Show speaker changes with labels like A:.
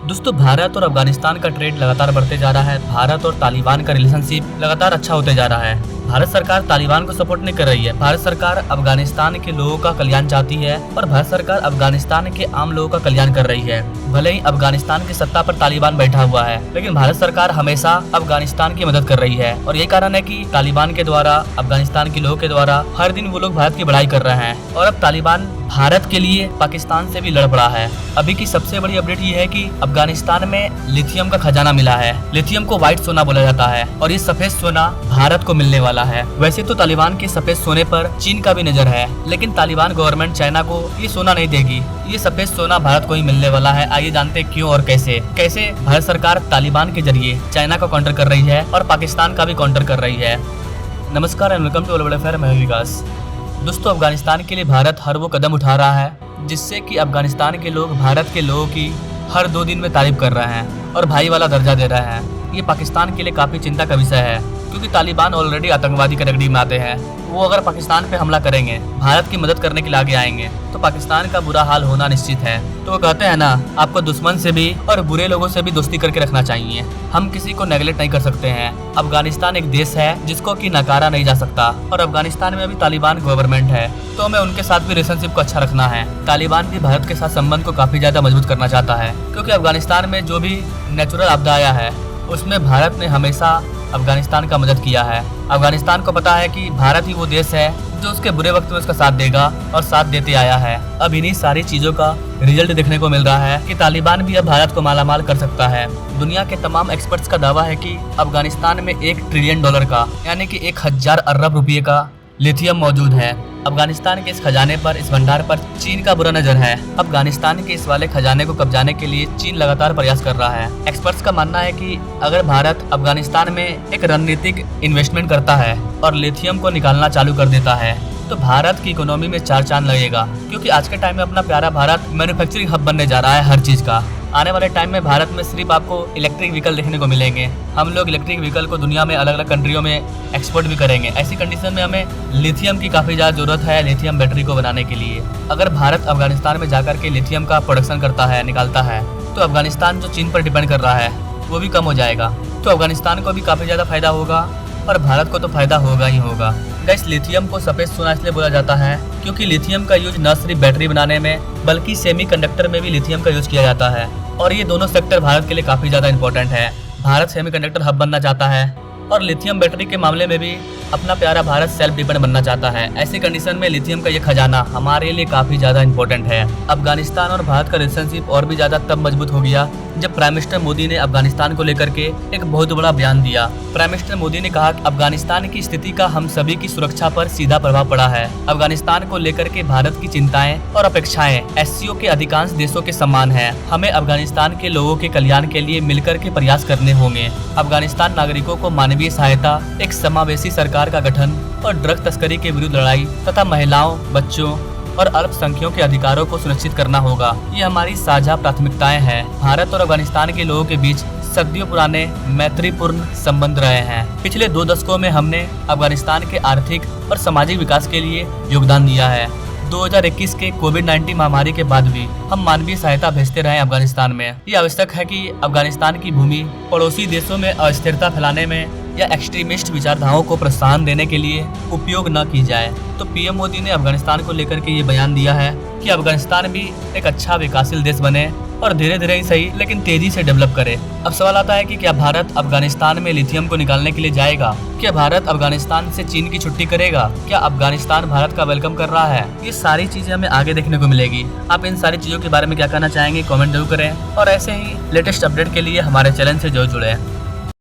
A: दोस्तों, भारत और अफगानिस्तान का ट्रेड लगातार बढ़ते जा रहा है। भारत और तालिबान का रिलेशनशिप लगातार अच्छा होते जा रहा है। भारत सरकार तालिबान को सपोर्ट नहीं कर रही है। भारत सरकार अफगानिस्तान के लोगों का कल्याण चाहती है और भारत सरकार अफगानिस्तान के आम लोगों का कल्याण कर रही है। भले ही अफगानिस्तान की सत्ता पर तालिबान बैठा हुआ है, लेकिन भारत सरकार हमेशा अफगानिस्तान की मदद कर रही है और यही कारण है कि तालिबान के द्वारा, अफगानिस्तान के लोगों के द्वारा हर दिन वो लोग भारत की बड़ाई कर रहे हैं। और अब तालिबान भारत के लिए पाकिस्तान से भी लड़ पड़ा है। अभी की सबसे बड़ी अपडेट ये है कि अफगानिस्तान में लिथियम का खजाना मिला है। लिथियम को व्हाइट सोना बोला जाता है और ये सफेद सोना भारत को मिलने वाला है। वैसे तो तालिबान के सफेद सोने पर चीन का भी नजर है, लेकिन तालिबान गवर्नमेंट चाइना को ये सोना नहीं देगी। ये सफेद सोना भारत को ही मिलने वाला है। आइए जानते हैं क्यों और कैसे भारत सरकार तालिबान के जरिए चाइना को काउंटर कर रही है और पाकिस्तान का भी काउंटर कर रही है। नमस्कार एंड वेलकम टू ऑल बड़े अफेयर, मैं हूं विकास। दोस्तों, अफगानिस्तान के लिए भारत हर वो कदम उठा रहा है जिससे कि अफगानिस्तान के लोग भारत के लोगों की हर 2 दिन में तारीफ कर रहे हैं और भाई वाला दर्जा दे रहे हैं। ये पाकिस्तान के लिए काफी चिंता का विषय है, क्योंकि तालिबान ऑलरेडी आतंकवादी कैटेगरी में आते हैं। वो अगर पाकिस्तान पे हमला करेंगे, भारत की मदद करने के लिए आगे आएंगे, तो पाकिस्तान का बुरा हाल होना निश्चित है। तो वो कहते हैं ना, आपको दुश्मन से भी और बुरे लोगों से भी दोस्ती करके रखना चाहिए। हम किसी को नेगलेक्ट नहीं कर सकते हैं। अफगानिस्तान एक देश है जिसको कि नकारा नहीं जा सकता और अफगानिस्तान में अभी तालिबान गवर्नमेंट है, तो हमें उनके साथ भी रिलेशनशिप को अच्छा रखना है। तालिबान भी भारत के साथ संबंध को काफी ज्यादा मजबूत करना चाहता है, क्योंकि अफगानिस्तान में जो भी नेचुरल आपदा आया है उसमें भारत ने हमेशा अफगानिस्तान का मदद किया है। अफगानिस्तान को पता है कि भारत ही वो देश है जो उसके बुरे वक्त में उसका साथ देगा और साथ देते आया है। अब इन्हीं सारी चीजों का रिजल्ट देखने को मिल रहा है कि तालिबान भी अब भारत को मालामाल कर सकता है। दुनिया के तमाम एक्सपर्ट्स का दावा है कि अफगानिस्तान में $1 ट्रिलियन का यानी कि 1000 अरब रुपये का लिथियम मौजूद है। अफगानिस्तान के इस खजाने पर, इस भंडार पर चीन का बुरा नजर है। अफगानिस्तान के इस वाले खजाने को कब्जाने के लिए चीन लगातार प्रयास कर रहा है। एक्सपर्ट्स का मानना है कि अगर भारत अफगानिस्तान में एक रणनीतिक इन्वेस्टमेंट करता है और लिथियम को निकालना चालू कर देता है, तो भारत की इकोनॉमी में 4 चांद लगेगा। क्योंकि आज के टाइम में अपना प्यारा भारत मैन्युफैक्चरिंग हब बनने जा रहा है हर चीज का। आने वाले टाइम में भारत में सिर्फ आपको इलेक्ट्रिक व्हीकल देखने को मिलेंगे। हम लोग इलेक्ट्रिक व्हीकल को दुनिया में अलग अलग कंट्रियों में एक्सपोर्ट भी करेंगे। ऐसी कंडीशन में हमें लिथियम की काफी ज्यादा जरूरत है, लिथियम बैटरी को बनाने के लिए। अगर भारत अफगानिस्तान में जाकर के लिथियम का प्रोडक्शन करता है, निकालता है, तो अफगानिस्तान जो चीन पर डिपेंड कर रहा है वो भी कम हो जाएगा। तो अफगानिस्तान को भी काफी ज्यादा फायदा होगा और भारत को तो फायदा होगा ही होगा। गाइस, लिथियम को सफेद सोना इसलिए बोला जाता है क्योंकि लिथियम का यूज न सिर्फ बैटरी बनाने में बल्कि सेमीकंडक्टर में भी लिथियम का यूज किया जाता है और ये दोनों सेक्टर भारत के लिए काफी ज्यादा इंपॉर्टेंट है। भारत सेमीकंडक्टर हब बनना चाहता है और लिथियम बैटरी के मामले में भी अपना प्यारा भारत सेल्फ डिपेंड बनना चाहता है। ऐसी कंडीशन में लिथियम का ये खजाना हमारे लिए काफी ज्यादा इंपॉर्टेंट है। अफगानिस्तान और भारत का रिलेशनशिप और भी ज्यादा तब मजबूत हो गया जब प्राइम मिनिस्टर मोदी ने अफगानिस्तान को लेकर के एक बहुत बड़ा बयान दिया। प्राइम मिनिस्टर मोदी ने कहा कि अफगानिस्तान की स्थिति का हम सभी की सुरक्षा पर सीधा प्रभाव पड़ा है। अफगानिस्तान को लेकर के भारत की चिंताएं और अपेक्षाएं एससीओ के अधिकांश देशों के समान है। हमें अफगानिस्तान के लोगों के कल्याण के लिए मिलकर के प्रयास करने होंगे। अफगानिस्तान नागरिकों को मानवीय सहायता, एक समावेशी सरकार का गठन और ड्रग तस्करी के विरुद्ध लड़ाई तथा महिलाओं, बच्चों और अल्पसंख्यकों के अधिकारों को सुनिश्चित करना होगा। ये हमारी साझा प्राथमिकताएं हैं। भारत और अफगानिस्तान के लोगों के बीच सदियों पुराने मैत्रीपूर्ण संबंध रहे हैं। पिछले 2 दशकों में हमने अफगानिस्तान के आर्थिक और सामाजिक विकास के लिए योगदान दिया है। 2021 के कोविड-19 महामारी के बाद भी हम मानवीय सहायता भेजते रहे अफगानिस्तान में। ये आवश्यक है कि अफगानिस्तान की भूमि पड़ोसी देशों में अस्थिरता फैलाने में या एक्सट्रीमिस्ट विचारधाराओं को प्रोत्साहन देने के लिए उपयोग न की जाए। तो पीएम मोदी ने अफगानिस्तान को लेकर के ये बयान दिया है कि अफगानिस्तान भी एक अच्छा विकासशील देश बने और धीरे धीरे ही सही लेकिन तेजी से डेवलप करे। अब सवाल आता है कि क्या भारत अफगानिस्तान में लिथियम को निकालने के लिए जाएगा? क्या भारत अफगानिस्तान से चीन की छुट्टी करेगा? क्या अफगानिस्तान भारत का वेलकम कर रहा है? ये सारी चीजें हमें आगे देखने को मिलेगी। आप इन सारी चीजों के बारे में क्या कहना चाहेंगे? कमेंट जरूर करें और ऐसे ही लेटेस्ट अपडेट के लिए हमारे चैनल से जरूर जुड़े।